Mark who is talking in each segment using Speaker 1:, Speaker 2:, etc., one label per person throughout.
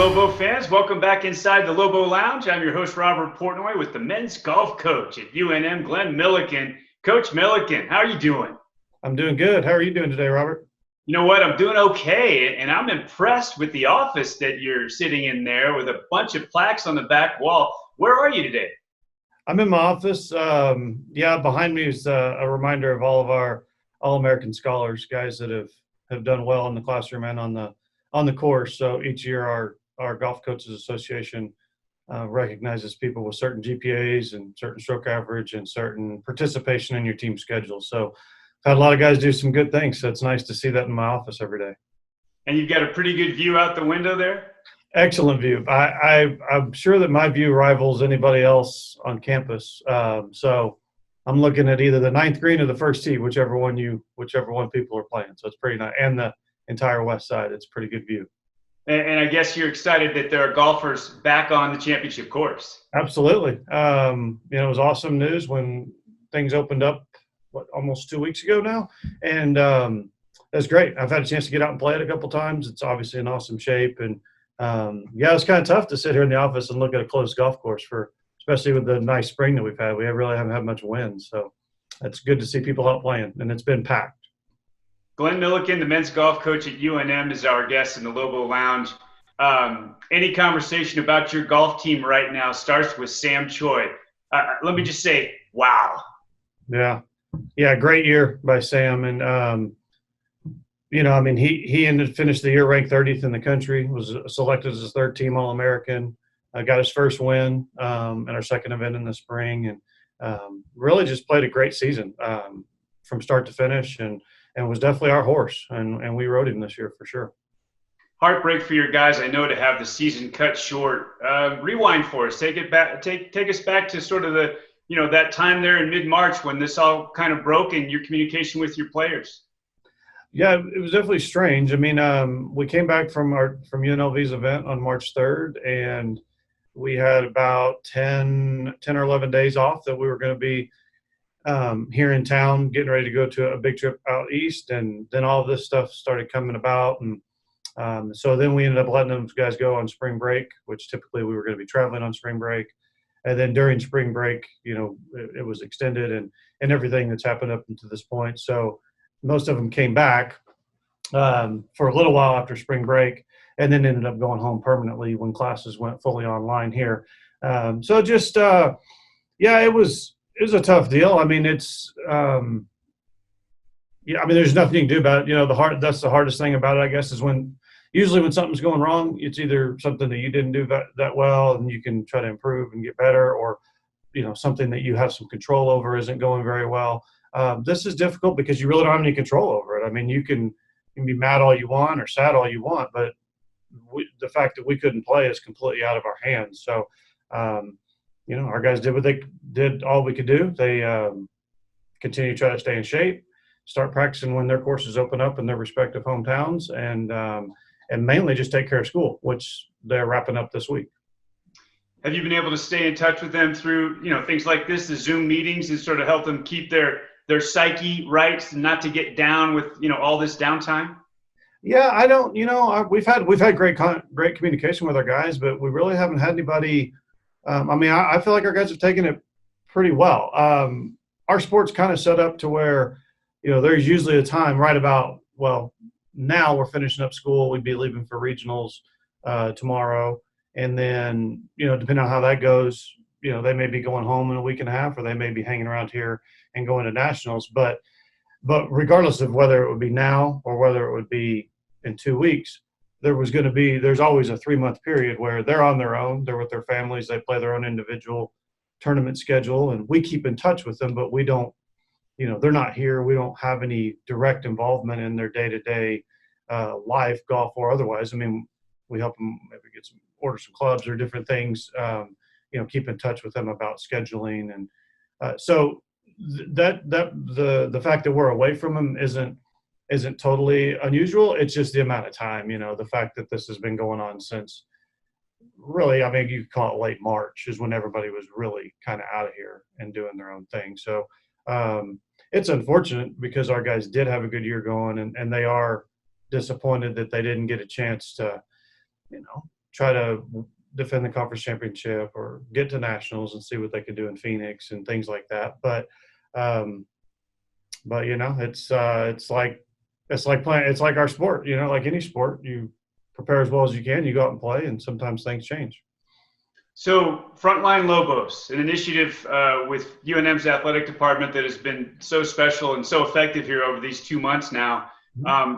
Speaker 1: Lobo fans. Welcome back inside the Lobo Lounge. I'm your host, Robert Portnoy, with the men's golf coach at UNM, Glen Millican. Coach Millican, how are you doing?
Speaker 2: I'm doing good. How are you doing today, Robert?
Speaker 1: You know what? I'm doing okay, and I'm impressed with the office that you're sitting in there with a bunch of plaques on the back wall. Where are you today?
Speaker 2: I'm in my office. Behind me is a reminder of all of our All-American scholars, guys that have done well in the classroom and on the course. So each year our Golf Coaches Association recognizes people with certain GPAs and certain stroke average and certain participation in your team schedule. So I've had a lot of guys do some good things. So it's nice to see that in my office every day.
Speaker 1: And you've got a pretty good view out the window there?
Speaker 2: Excellent view. I'm sure that my view rivals anybody else on campus. So I'm looking at either the ninth green or the first tee, whichever one people are playing. So it's pretty nice, and the entire west side. It's a pretty good view.
Speaker 1: And I guess you're excited that there are golfers back on the championship course.
Speaker 2: Absolutely. It was awesome news when things opened up, almost 2 weeks ago now, and that's great. I've had a chance to get out and play it a couple times. It's obviously in awesome shape, and it's kind of tough to sit here in the office and look at a closed golf course especially with the nice spring that we've had. We really haven't had much wind, so it's good to see people out playing, and it's been packed.
Speaker 1: Glen Millican, the men's golf coach at UNM, is our guest in the Lobo Lounge. Any conversation about your golf team right now starts with Sam Choi. Let me just say, wow.
Speaker 2: Yeah, great year by Sam, and he finished the year ranked 30th in the country, was selected as his third team All-American, got his first win in our second event in the spring, and really just played a great season from start to finish, and was definitely our horse, and we rode him this year for sure.
Speaker 1: Heartbreak for your guys, I know, to have the season cut short. Rewind for us. Take us back to sort of the, that time there in mid-March when this all kind of broke and your communication with your players.
Speaker 2: Yeah, it was definitely strange. I mean, we came back from UNLV's event on March 3rd, and we had about 10 or 11 days off that we were going to be here in town, getting ready to go to a big trip out east, and then all of this stuff started coming about, and so then we ended up letting those guys go on spring break, which typically we were going to be traveling on spring break, and then during spring break, it was extended, and everything that's happened up until this point. So most of them came back for a little while after spring break, and then ended up going home permanently when classes went fully online here. So just it was a tough deal. I mean, it's there's nothing you can do about it. That's the hardest thing about it, I guess, is usually when something's going wrong, it's either something that you didn't do that well and you can try to improve and get better, or something that you have some control over isn't going very well. This is difficult because you really don't have any control over it. I mean, you can be mad all you want or sad all you want, but the fact that we couldn't play is completely out of our hands. So, our guys did what they did, all we could do. They continue to try to stay in shape, start practicing when their courses open up in their respective hometowns, and mainly just take care of school, which they're wrapping up this week.
Speaker 1: Have you been able to stay in touch with them through, things like this, the Zoom meetings, and sort of help them keep their psyche right, not to get down with, all this downtime?
Speaker 2: Yeah, I don't, we've had great communication with our guys, but we really haven't had anybody. I feel like our guys have taken it pretty well. Our sport's kind of set up to where, there's usually a time right about, now we're finishing up school. We'd be leaving for regionals tomorrow. And then, depending on how that goes, they may be going home in a week and a half, or they may be hanging around here and going to nationals. But regardless of whether it would be now or whether it would be in 2 weeks, there's always a 3-month period where they're on their own. They're with their families. They play their own individual tournament schedule, and we keep in touch with them, but we don't, they're not here. We don't have any direct involvement in their day-to-day life, golf or otherwise. I mean, we help them maybe order some clubs or different things, keep in touch with them about scheduling. And so the fact that we're away from them isn't totally unusual. It's just the amount of time, the fact that this has been going on since really, you could call it late March is when everybody was really kind of out of here and doing their own thing. So it's unfortunate because our guys did have a good year going, and they are disappointed that they didn't get a chance to, try to defend the conference championship or get to nationals and see what they could do in Phoenix and things like that. But you know, it's like playing. It's like our sport. You know, like any sport, you prepare as well as you can. You go out and play, and sometimes things change.
Speaker 1: So, Frontline Lobos, an initiative with UNM's athletic department that has been so special and so effective here over these 2 months now.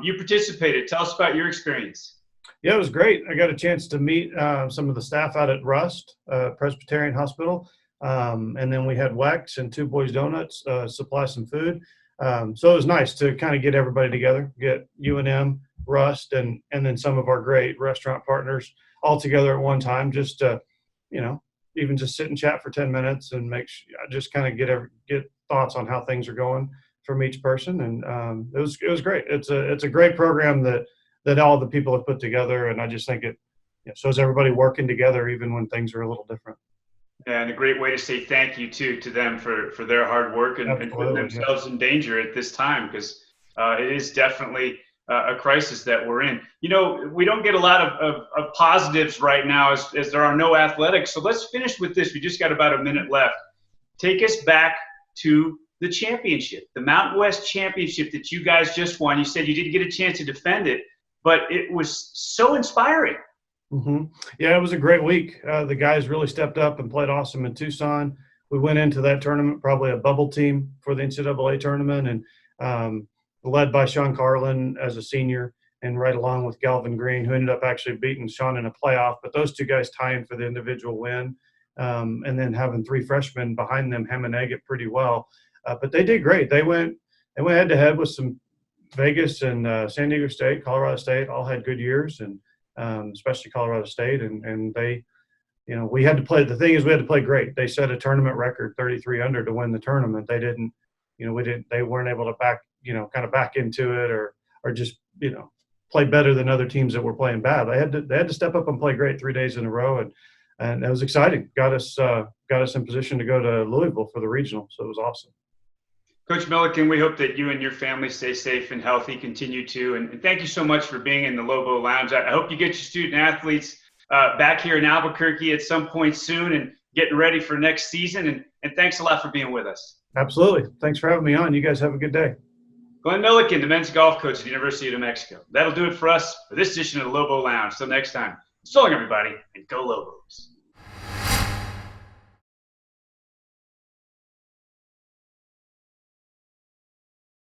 Speaker 1: You participated. Tell us about your experience.
Speaker 2: Yeah, it was great. I got a chance to meet some of the staff out at Rust Presbyterian Hospital, and then we had Wex and Two Boys Donuts supply some food. So it was nice to kind of get everybody together, get UNM, Rust, and then some of our great restaurant partners all together at one time, just to, you know, even just sit and chat for 10 minutes and just kind of get thoughts on how things are going from each person. And it was great. It's a great program that all the people have put together. And I just think it shows everybody working together, even when things are a little different.
Speaker 1: And a great way to say thank you to them for their hard work and putting themselves in danger at this time, because it is definitely a crisis that we're in. You know, we don't get a lot of positives right now as there are no athletics. So let's finish with this. We just got about a minute left. Take us back to the championship, the Mountain West Championship that you guys just won. You said you didn't get a chance to defend it, but it was so inspiring.
Speaker 2: Mm-hmm. Yeah, it was a great week. The guys really stepped up and played awesome in Tucson. We went into that tournament probably a bubble team for the NCAA tournament, and led by Sean Carlin as a senior, and right along with Galvin Green, who ended up actually beating Sean in a playoff. But those two guys tying for the individual win, and then having three freshmen behind them hem and egg it pretty well. But they did great. They went head to head with some Vegas and San Diego State, Colorado State, all had good years, and especially Colorado State. And they, you know, we had to play. The thing is, we had to play great. They set a tournament record, 33 under, to win the tournament. They didn't, you know, they weren't able to back into it or just, you know, play better than other teams that were playing bad. They had to step up and play great 3 days in a row, and it was exciting. Got us in position to go to Louisville for the regional. So it was awesome.
Speaker 1: Coach Millican, we hope that you and your family stay safe and healthy, continue to, and thank you so much for being in the Lobo Lounge. I hope you get your student athletes back here in Albuquerque at some point soon and getting ready for next season. And thanks a lot for being with us. Absolutely. Thanks for having me on. You guys have a good day. Glen Millican, the men's golf coach at the University of New Mexico. That'll do it for us for this edition of the Lobo Lounge. Till next time, so long, everybody, and go Lobos.